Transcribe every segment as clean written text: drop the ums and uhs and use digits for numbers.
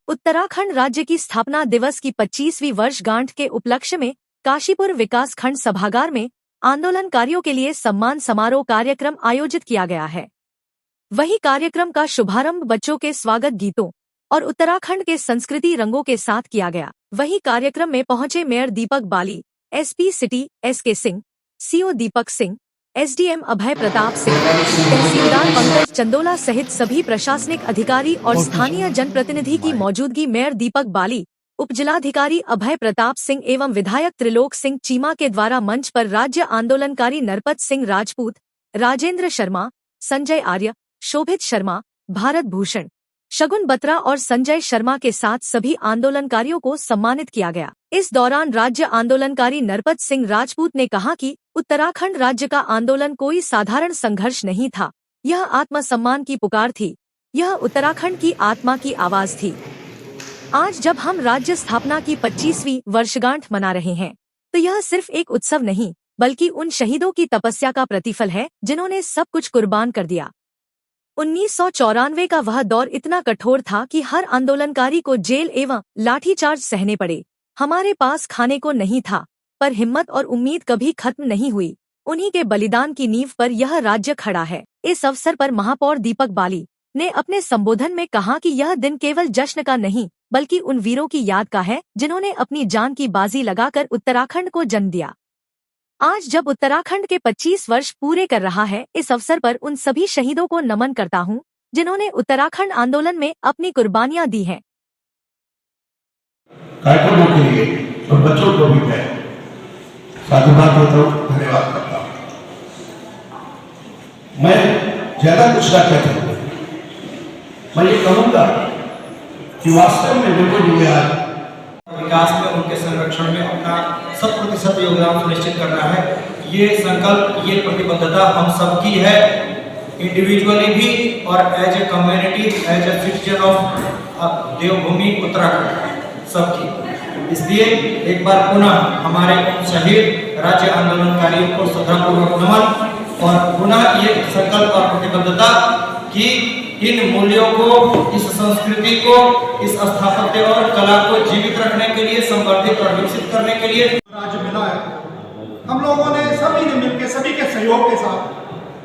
उत्तराखंड राज्य की स्थापना दिवस की 25वीं वर्षगांठ के उपलक्ष्य में काशीपुर विकास खंड सभागार में आंदोलनकारियों के लिए सम्मान समारोह कार्यक्रम आयोजित किया गया है। वही कार्यक्रम का शुभारंभ बच्चों के स्वागत गीतों और उत्तराखंड के संस्कृति रंगों के साथ किया गया। वही कार्यक्रम में पहुंचे mayor Deepak Bali, SP city SK Singh, CO Deepak Singh, SDM Abhay Pratap Singh, tehsildar Pankaj Chandola सहित सभी प्रशासनिक अधिकारी और स्थानीय जनप्रतिनिधि की मौजूदगी। मेयर दीपक बाली, उपजिलाधिकारी अभय प्रताप सिंह एवं विधायक त्रिलोक सिंह चीमा के द्वारा मंच पर राज्य आंदोलनकारी नरपत सिंह राजपूत, राजेंद्र शर्मा, संजय आर्य, शोभित शर्मा, भारत भूषण, शगुन बत्रा और संजय शर्मा के साथ सभी आंदोलनकारियों को सम्मानित किया गया। इस दौरान राज्य आंदोलनकारी नरपत सिंह राजपूत ने कहा कि उत्तराखंड राज्य का आंदोलन कोई साधारण संघर्ष नहीं था, यह आत्मसम्मान की पुकार थी, यह उत्तराखंड की आत्मा की आवाज थी। आज जब हम राज्य स्थापना की 25वीं वर्षगांठ मना रहे हैं, तो यह सिर्फ एक उत्सव नहीं, बल्कि उन शहीदों की तपस्या का प्रतिफल है जिन्होंने सब कुछ कुर्बान कर दिया। 1994 का वह दौर इतना कठोर था कि हर आंदोलनकारी को जेल एवं लाठीचार्ज सहने पड़े। हमारे पास खाने को नहीं था, पर हिम्मत और उम्मीद कभी खत्म नहीं हुई। उन्हीं के बलिदान की नींव पर यह राज्य खड़ा है। इस अवसर पर महापौर दीपक बाली ने अपने संबोधन में कहा कि यह दिन केवल जश्न का नहीं, बल्कि उन वीरों की याद का है जिन्होंने अपनी जान की बाजी लगाकर उत्तराखंड को जन्म दिया। आज जब उत्तराखंड के 25 वर्ष पूरे कर रहा है, इस अवसर पर उन सभी शहीदों को नमन करता हूं, जिन्होंने उत्तराखंड आंदोलन में अपनी कुर्बानियां दी हैं। कार्यक्रमों के लिए और बच्चों को भी मैं साधुवाद देता हूं, धन्यवाद करता हूं। मैं ज्यादा कुछ ना कहता हूं, मैं ये कहूंगा कि वास्तव में बिल्कुल मुझे आज विकास में, उनके संरक्षण में अपना 100% योगदान सुनिश्चित करना है। ये संकल्प, ये प्रतिबद्धता हम सबकी है, इंडिविजुअली भी और as a community, as a citizen of Devbhoomi Uttarakhand सबकी। इसलिए एक बार पुनः हमारे शहीद राज्य आंदोलनकारियों को श्रद्धापूर्वक नमन और पुनः ये संकल्प और प्रतिबद्धता कि इन मूल्यों को, इस संस्कृति को, इस स्थापत्य और कला को जीवित रखने के लिए, संवर्धित और विकसित करने के लिए राज्य मिला है। हम लोगों ने सभी ने मिलकर, सभी के सहयोग के साथ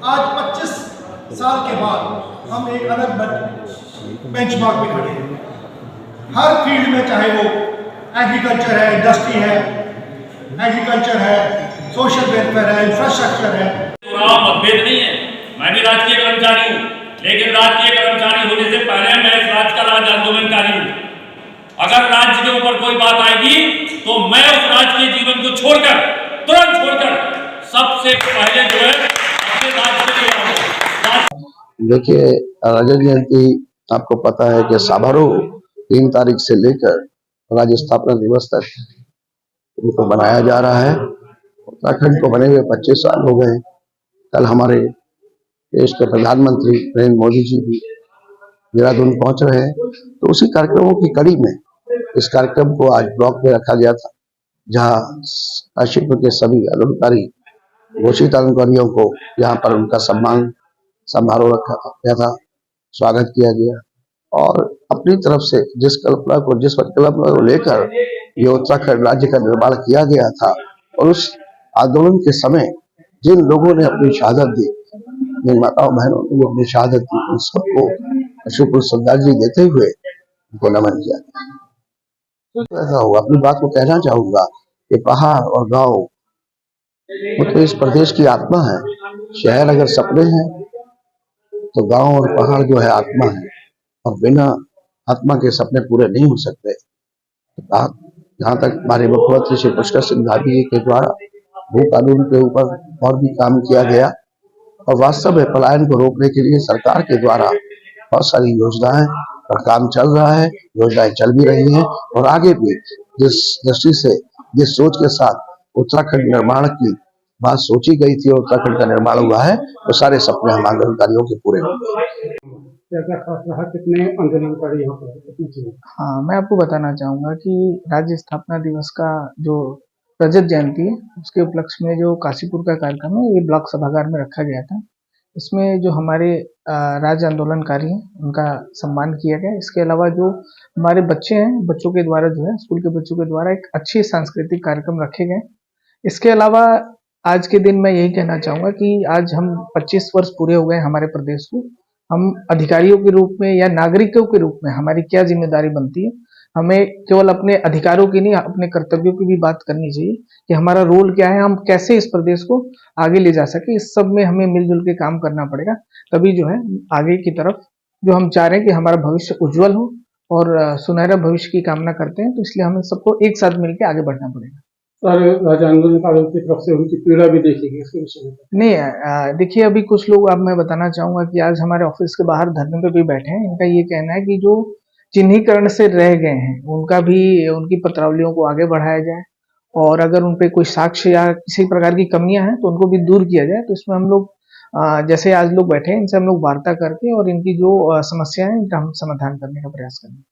आज 25 साल के बाद हम एक अलग बेंचमार्क पे खड़े हैं। हर फील्ड में, चाहे वो एग्रीकल्चर है, इंडस्ट्री है, एग्रीकल्चर है, सोशल वेलफेयर है, इंफ्रास्ट्रक्चर है। मतभेद नहीं है। मैं भी राजकीय कर्मचारी हूँ, लेकिन राजकीय कर्मचारी होने से पहले मैं इस राज्य का राज्य आंदोलनकारी हूँ। अगर राज्य के ऊपर कोई बात आएगी तो मैं उस राजकीय जीवन को छोड़कर, तुरंत छोड़कर, सबसे पहले जो है अपने राज्य के लिए आऊंगा। देखिए, रजत जयंती आपको पता है कि समारोह 3 तारीख से लेकर राज्य स्थापना दिवस तक उनको मनाया जा रहा है। उत्तराखंड को बने हुए 25 साल हो गए। कल हमारे देश के प्रधानमंत्री नरेंद्र मोदी जी भी देहरादून पहुंच रहे हैं, तो उसी कार्यक्रमों की कड़ी में इस कार्यक्रम को आज ब्लॉक में रखा गया था, जहां काशीपुर के सभी आंदोलनकारी घोषित आंदोलनकारियों को यहाँ पर उनका सम्मान समारोह रखा गया था, स्वागत किया गया और अपनी तरफ से जिस परिकल्पना को लेकर ये उत्तराखंड राज्य का निर्माण किया गया था और उस आंदोलन के समय जिन लोगों ने अपनी शहादत दी, जिन माताओं बहनों ने अपनी शहादत दी, उन सबको अश्रुपूर्ण श्रद्धांजलि देते हुए उनको नमन किया। ऐसा होगा, अपनी बात को कहना चाहूंगा कि पहाड़ और गांव वो तो इस प्रदेश की आत्मा है। शहर अगर सपने हैं तो गांव और पहाड़ जो है आत्मा है, और बिना आत्मा के सपने पूरे नहीं हो सकते। जहाँ तक हमारे मुख्यमंत्री श्री पुष्कर सिंह धामी जी के द्वारा भू कानून के ऊपर और भी काम किया गया और वास्तव में पलायन को रोकने के लिए सरकार के द्वारा बहुत सारी योजनाएं और काम चल रहा है, योजनाएं चल भी रही हैं और आगे भी जिस दृष्टि से, जिस सोच के साथ उत्तराखंड निर्माण की बात सोची गई थी और उत्तराखंड का निर्माण हुआ है, तो सारे सपने हम आंदोलनकारियों के पूरे होंगे। कितने आंदोलनकारी यहाँ पर? हाँ, मैं आपको बताना चाहूँगा कि राज्य स्थापना दिवस का जो रजत जयंती है, उसके उपलक्ष्य में जो काशीपुर का कार्यक्रम है ये ब्लॉक सभागार में रखा गया था। इसमें जो हमारे राज्य आंदोलनकारी हैं उनका सम्मान किया गया। इसके अलावा जो हमारे बच्चे हैं, बच्चों के द्वारा जो है स्कूल के बच्चों के द्वारा एक अच्छे सांस्कृतिक कार्यक्रम रखे गए। इसके अलावा आज के दिन मैं यही कहना चाहूँगा कि आज हम 25 वर्ष पूरे हो गए हमारे प्रदेश को। हम अधिकारियों के रूप में या नागरिकों के रूप में हमारी क्या जिम्मेदारी बनती है, हमें केवल अपने अधिकारों की नहीं अपने कर्तव्यों की भी बात करनी चाहिए कि हमारा रोल क्या है, हम कैसे इस प्रदेश को आगे ले जा सके। इस सब में हमें मिलजुल के काम करना पड़ेगा, तभी जो है आगे की तरफ जो हम चाह रहे हैं कि हमारा भविष्य उज्जवल हो और सुनहरा भविष्य की कामना करते हैं, तो इसलिए हमें सबको एक साथ मिलकर आगे बढ़ना पड़ेगा। सारे राज्य आंदोलनकारियों की तरफ से उनकी पीड़ा भी देखी गई इसके विषय में। नहीं, देखिए अभी कुछ लोग, अब मैं बताना चाहूंगा कि आज हमारे ऑफिस के बाहर धरने पे भी बैठे हैं। इनका ये कहना है कि जो चिन्हीकरण से रह गए हैं उनका भी, उनकी पत्रावलियों को आगे बढ़ाया जाए और अगर उन पे कोई साक्ष्य या किसी प्रकार की कमियां हैं तो उनको भी दूर किया जाए। तो इसमें हम लोग जैसे आज लोग बैठे हैं इनसे हम लोग वार्ता करके और इनकी जो समस्या है इनका हम समाधान करने का प्रयास करेंगे।